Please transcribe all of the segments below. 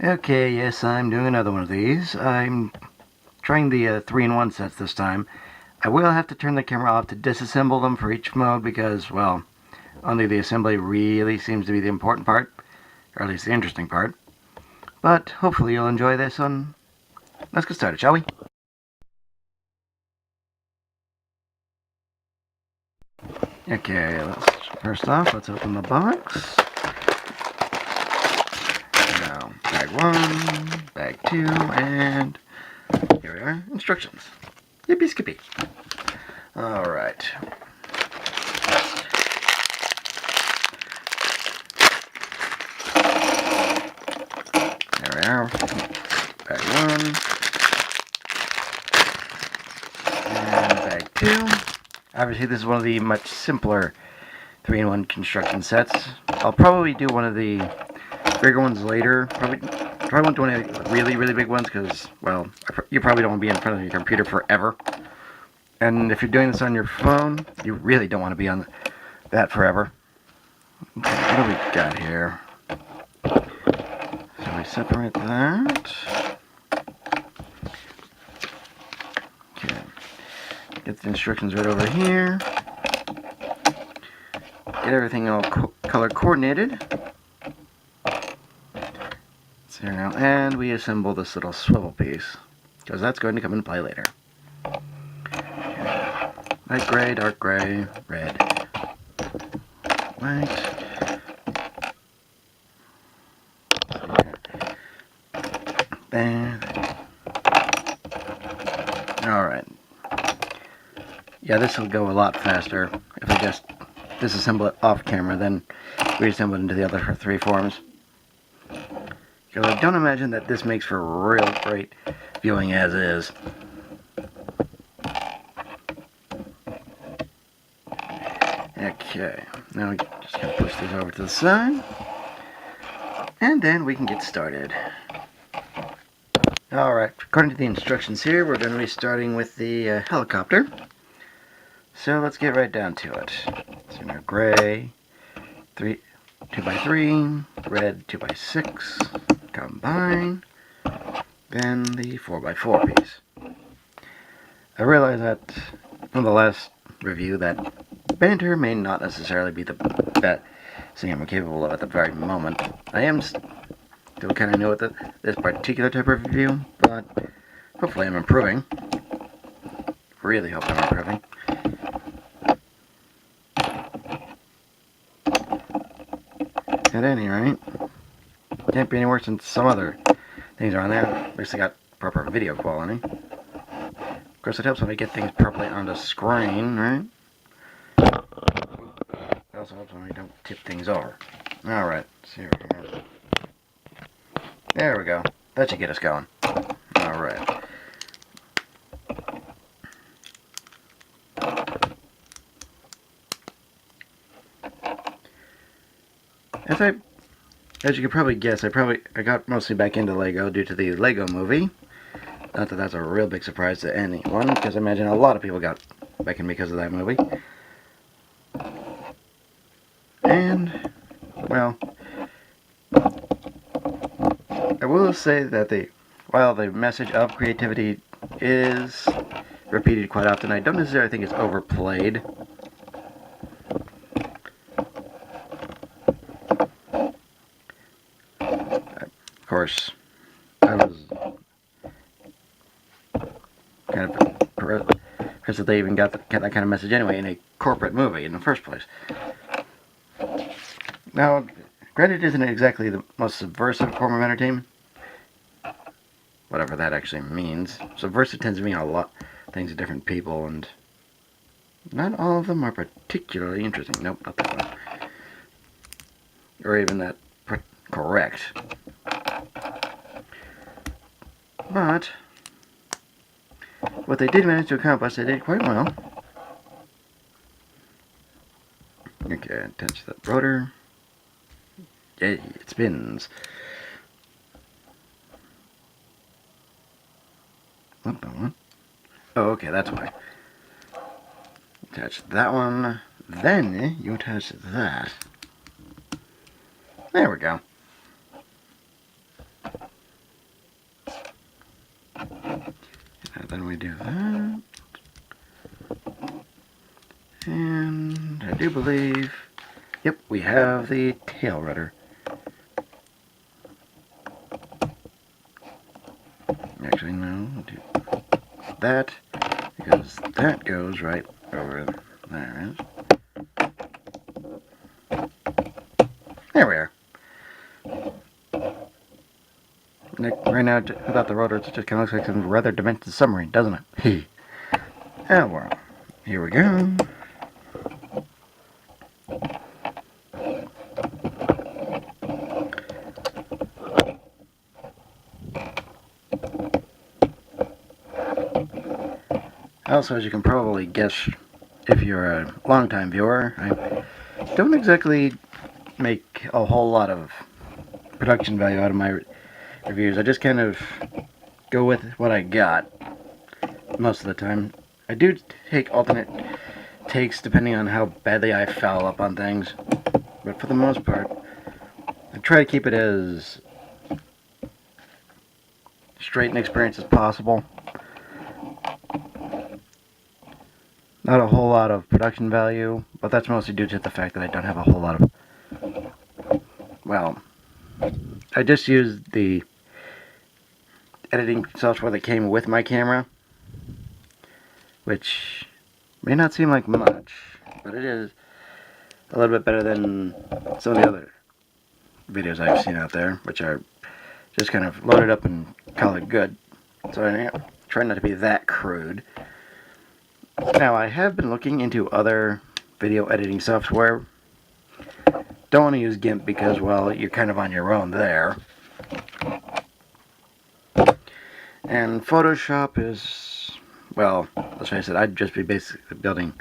Okay, yes, I'm doing another one of these. I'm trying the 3-in-1 sets this time. I will have to turn the camera off to disassemble them for each mode because, well, only the assembly really seems to be the important part, or at least the interesting part. But hopefully you'll enjoy this one. Let's get started, shall we? Okay, first off, let's open the box. Now, bag 1, bag 2, and here we are, instructions. Yippee skippy. Alright. There we are. Bag 1. And bag 2. Obviously this is one of the much simpler 3-in-1 construction sets. I'll probably do one of the bigger ones later. Probably won't do any really big ones because, well, you probably don't want to be in front of your computer forever. And if you're doing this on your phone, you really don't want to be on that forever. Okay, what do we got here? So we separate that. Okay. Get the instructions right over here. Get everything all color coordinated. So now, and we assemble this little swivel piece, because that's going to come into play later. Okay. Light gray, dark gray, red, white. There. Alright. Yeah, this will go a lot faster if I just disassemble it off camera, then reassemble it into the other 3 forms. Because I don't imagine that this makes for real great viewing as is. Okay, now we just gotta push these over to the side, and then we can get started. Alright, according to the instructions here, we're going to be starting with the helicopter. So let's get right down to it. So now gray, 2x3, red 2x6, combine, then the 4x4 piece. I realize that from the last review that banter may not necessarily be the best thing I'm capable of at the very moment. I am still kind of new at this particular type of review, but hopefully I'm improving. Really hope I'm improving. At any rate, can't be any worse than some other things around there. At least I got proper video quality. Of course, it helps when I get things properly on the screen, right? It also helps when we don't tip things over. Alright, see here we go. There we go. That should get us going. Alright. As you could probably guess, I got mostly back into Lego due to the Lego movie. Not that that's a real big surprise to anyone, because I imagine a lot of people got back in because of that movie. And, well, I will say that while the message of creativity is repeated quite often, I don't necessarily think it's overplayed. Of course, I was kind of impressed that they even got that kind of message anyway in a corporate movie in the first place. Now, granted, it isn't exactly the most subversive form of entertainment. Whatever that actually means. Subversive tends to mean a lot of things to different people, and not all of them are particularly interesting. Nope, not that one. Or even that correct. But what they did manage to accomplish, they did quite well. Okay, attach that rotor. Yay, it spins. What the one? Oh, okay, that's why. Attach that one. Then you attach that. There we go. And then we do that. And I do believe, yep, we have the tail rudder. Actually, no, we'll do that, because that goes right over there. There we are. Right now, without the rotor, it just kind of looks like some rather demented submarine, doesn't it? Oh, well, here we go. Also, as you can probably guess, if you're a long-time viewer, I don't exactly make a whole lot of production value out of my reviews. I just kind of go with what I got most of the time. I do take alternate takes depending on how badly I foul up on things, but for the most part, I try to keep it as straight and experienced as possible. Not a whole lot of production value, but that's mostly due to the fact that I don't have a whole lot of... Well, I just used the editing software that came with my camera, which may not seem like much, but it is a little bit better than some of the other videos I've seen out there, which are just kind of loaded up and call it good. So I try not to be that crude. Now, I have been looking into other video editing software. Don't want to use GIMP because, well, you're kind of on your own there. And Photoshop is, well, let's face it, I'd just be basically building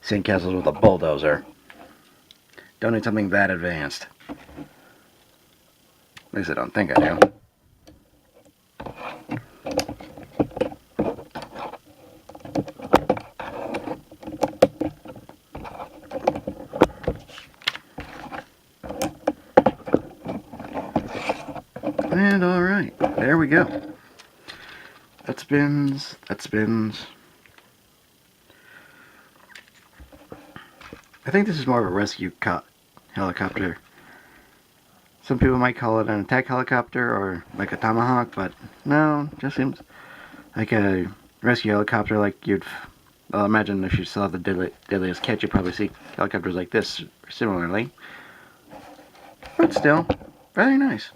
sandcastles with a bulldozer. Don't need something that advanced. At least I don't think I do. And alright, there we go. That spins, that spins. I think this is more of a rescue helicopter. Some people might call it an attack helicopter or like a Tomahawk, but no, it just seems like a rescue helicopter like you'd... Well, imagine if you still have the Deadliest Catch, you'd probably see helicopters like this similarly. But still, very nice.